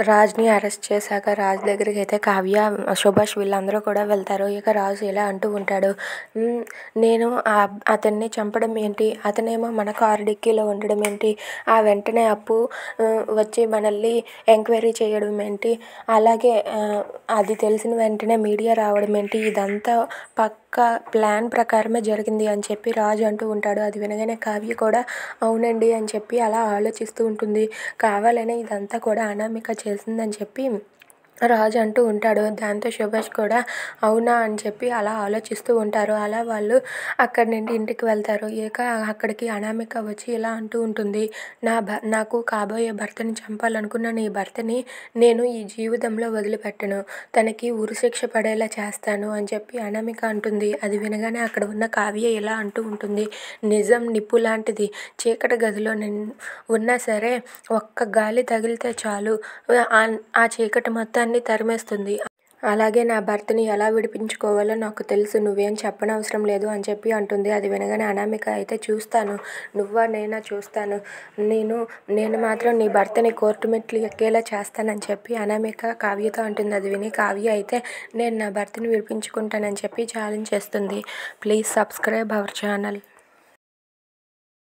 రాజ్‌ని arrest చేశాక రాజ్ దగ్గరికైతే కావ్య, సుభాష్ వీళ్ళందరూ కూడా వెళ్తారు. ఇక రాజు ఇలా అంటూ ఉంటాడు. నేను అతన్ని చంపడం ఏంటి? అతనేమో మన కారు డిక్కీలో ఉండడం ఏంటి? ఆ వెంటనే అప్పు వచ్చి మనల్ని ఎంక్వైరీ చేయడం ఏంటి? అలాగే అది తెలిసిన వెంటనే మీడియా రావడం ఏంటి? ఇదంతా పక్కా ప్లాన్ ప్రకారమే జరిగింది అని చెప్పి రాజు అంటూ ఉంటాడు. అది వినగానే కావ్య కూడా అవునండి అని చెప్పి అలా ఆలోచిస్తూ ఉంటుంది. కావాలనే ఇదంతా కూడా అనామిక చేసిందని చెప్పి రాజు అంటూ ఉంటాడు. దాంతో సుభాష్ కూడా అవునా అని చెప్పి అలా ఆలోచిస్తూ ఉంటారు. అలా వాళ్ళు అక్కడి నుండి ఇంటికి వెళ్తారు. ఇక అక్కడికి అనామిక వచ్చి ఇలా అంటూ ఉంటుంది. నాకు కాబోయే భర్తని చంపాలనుకున్న నీ భర్తని నేను ఈ జీవితంలో వదిలిపెట్టను. తనకి ఉరిశిక్ష పడేలా చేస్తాను అని చెప్పి అనామిక అంటుంది. అది వినగానే అక్కడ ఉన్న కావ్య ఇలా అంటూ ఉంటుంది. నిజం నిప్పు లాంటిది. చీకటి గదిలో ఉన్నా సరే ఒక్క గాలి తగిలితే చాలు ఆ చీకటి మొత్తాన్ని తరిమేస్తుంది. అలాగే నా భర్తని ఎలా విడిపించుకోవాలో నాకు తెలుసు. నువ్వేం చెప్పనవసరం లేదు అని చెప్పి అంటుంది. అది వినగానే అనామిక అయితే చూస్తాను, నువ్వా నేనా చూస్తాను, నేను మాత్రం నీ భర్తని కోర్టు మెట్లు ఎక్కేలా చేస్తానని చెప్పి అనామిక కావ్యతో అంటుంది. అది విని కావ్య అయితే నేను నా భర్తని విడిపించుకుంటానని చెప్పి ఛాలెంజ్ చేస్తుంది. Please subscribe our channel.